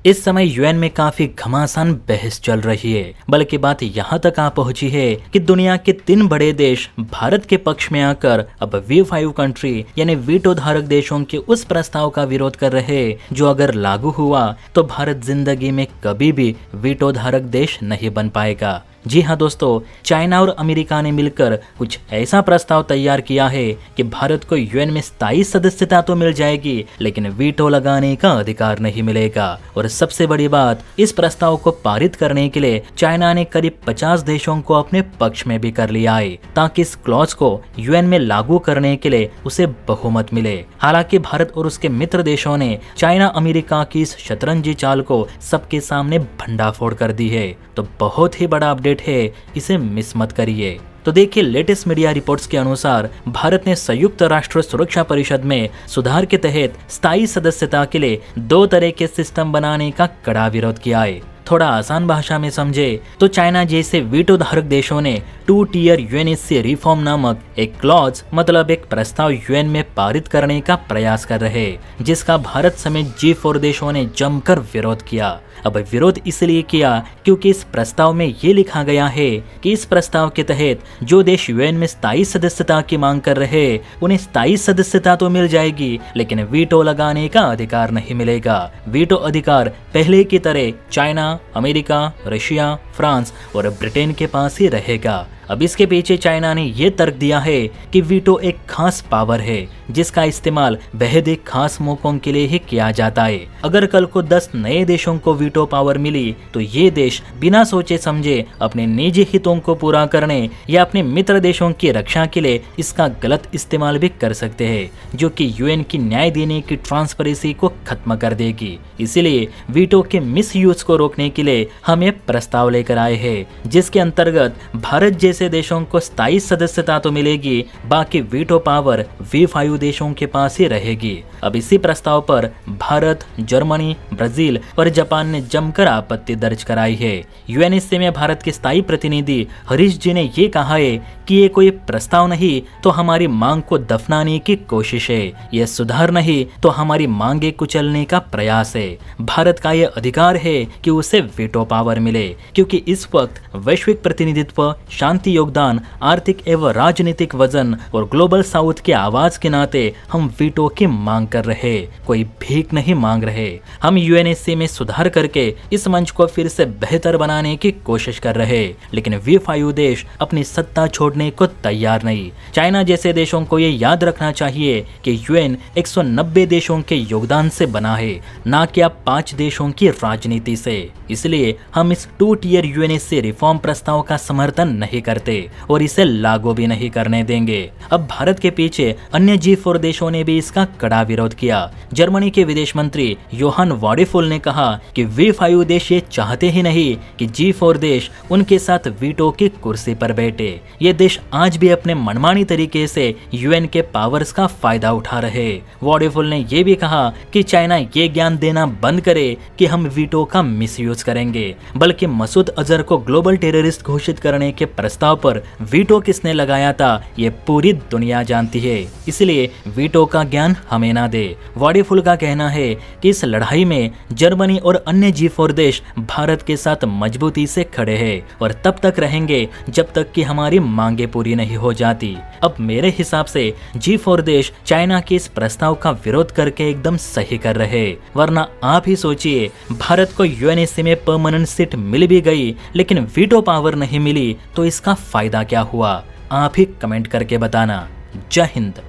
इस समय यूएन में काफी घमासान बहस चल रही है, बल्कि बात यहाँ तक आ पहुंची है कि दुनिया के 3 बड़े देश भारत के पक्ष में आकर अब V5 कंट्री यानी वीटो धारक देशों के उस प्रस्ताव का विरोध कर रहे जो अगर लागू हुआ तो भारत जिंदगी में कभी भी वीटो धारक देश नहीं बन पाएगा। जी हाँ दोस्तों, चाइना और अमेरिका ने मिलकर कुछ ऐसा प्रस्ताव तैयार किया है कि भारत को यूएन में स्थायी सदस्यता तो मिल जाएगी, लेकिन वीटो लगाने का अधिकार नहीं मिलेगा। और सबसे बड़ी बात, इस प्रस्ताव को पारित करने के लिए चाइना ने करीब 50 देशों को अपने पक्ष में भी कर लिया है, ताकि इस क्लॉज को यूएन में लागू करने के लिए उसे बहुमत मिले। हालांकि भारत और उसके मित्र देशों ने चाइना अमेरिका की इस शतरंजी चाल को सबके सामने भंडाफोड़ कर दी है। तो बहुत ही बड़ा अपडेट है, इसे मिस मत करिए। तो देखिए, लेटेस्ट मीडिया रिपोर्ट्स के अनुसार भारत ने संयुक्त राष्ट्र सुरक्षा परिषद में सुधार के तहत स्थायी सदस्यता के लिए 2 तरह के सिस्टम बनाने का कड़ा विरोध किया है। थोड़ा आसान भाषा में समझे तो चाइना जैसे वीटो धारक देशों ने 2 टियर यूएनएससी रिफॉर्म नामक एक क्लॉज मतलब एक प्रस्ताव यूएन में पारित करने का प्रयास कर रहे, जिसका भारत समेत G4 देशों ने जमकर विरोध किया। अब विरोध इसलिए किया क्योंकि इस प्रस्ताव में ये लिखा गया है कि इस प्रस्ताव के तहत जो देश यूएन में स्थायी सदस्यता की मांग कर रहे उन्हें स्थायी सदस्यता तो मिल जाएगी, लेकिन वीटो लगाने का अधिकार नहीं मिलेगा। वीटो अधिकार पहले की तरह चाइना, अमेरिका, रशिया, फ्रांस और ब्रिटेन के पास ही रहेगा। अब इसके पीछे चाइना ने यह तर्क दिया है कि वीटो एक खास पावर है जिसका इस्तेमाल बेहद एक खास मौकों के लिए ही किया जाता है। अगर कल को 10 नए देशों को वीटो पावर मिली तो ये देश बिना सोचे समझे अपने निजी हितों को पूरा करने या अपने मित्र देशों की रक्षा के लिए इसका गलत इस्तेमाल भी कर सकते हैं, जो कि यूएन की न्याय देने की ट्रांसपेरेंसी को खत्म कर देगी। इसीलिए वीटो के मिस यूज को रोकने के लिए हम ये प्रस्ताव लेकर आए हैं, जिसके अंतर्गत भारत जैसे देशों को स्थायी सदस्यता तो मिलेगी, बाकी वीटो पावर V5 देशों के पास ही रहेगी। अब इसी प्रस्ताव पर भारत, जर्मनी, ब्राजील और जापान ने जमकर आपत्ति दर्ज कराई है। यूएनएससी में भारत के स्थायी प्रतिनिधि हरीश जी ने ये कहा है कि ये कोई प्रस्ताव नहीं तो हमारी मांग को दफनाने की कोशिश है, यह सुधार नहीं तो हमारी मांगे कुचलने का प्रयास है। भारत का यह अधिकार है कि उसे वीटो पावर मिले, क्योंकि इस वक्त वैश्विक प्रतिनिधित्व, शांति योगदान, आर्थिक एवं राजनीतिक वजन और ग्लोबल साउथ के आवाज के नाते हम वीटो की मांग कर रहे, कोई भीख नहीं मांग रहे। हम यूएनएससी में सुधार करके इस मंच को फिर से बेहतर बनाने की कोशिश कर रहे, लेकिन V5 देश अपनी सत्ता छोड़ने को तैयार नहीं। चाइना जैसे देशों को ये याद रखना चाहिए कि यूएन 190 देशों के योगदान से बना है, ना कि 5 देशों की राजनीति से। इसलिए हम इस 2 टियर यूएनएससी रिफॉर्म प्रस्ताव का समर्थन नहीं करते और इसे लागू भी नहीं करने देंगे। अब भारत के पीछे अन्य G4 देशों ने भी इसका कड़ा विरोध किया। जर्मनी के विदेश मंत्री योहान वाडेफुल ने कहा कि V5 देश ये चाहते ही नहीं कि G4 देश उनके साथ वीटो की कुर्सी पर बैठे। ये देश आज भी अपने मनमानी तरीके से यूएन के पावर्स का फायदा उठा रहे। वाडेफुल ने यह भी कहा कि चाइना ये ज्ञान देना बंद करे कि हम वीटो का मिसयूज करेंगे, बल्कि मसूद अजहर को ग्लोबल टेररिस्ट घोषित करने के प्रस्ताव पर वीटो किसने लगाया था ये पूरी दुनिया जानती है। इसलिए वीटो का ज्ञान हमें ना दे। वाडेफुल का कहना है कि इस लड़ाई में जर्मनी और अन्य G4 देश भारत के साथ मजबूती से खड़े हैं और तब तक रहेंगे जब तक कि हमारी मांगे पूरी नहीं हो जाती। अब मेरे हिसाब से G4 देश चाइना के इस प्रस्ताव का विरोध करके एकदम सही कर रहे, वरना आप ही सोचिए, भारत को यूएनएससी में परमानेंट सीट मिल भी गई लेकिन वीटो पावर नहीं मिली तो इसका फायदा क्या हुआ? आप ही कमेंट करके बताना। जय हिंद।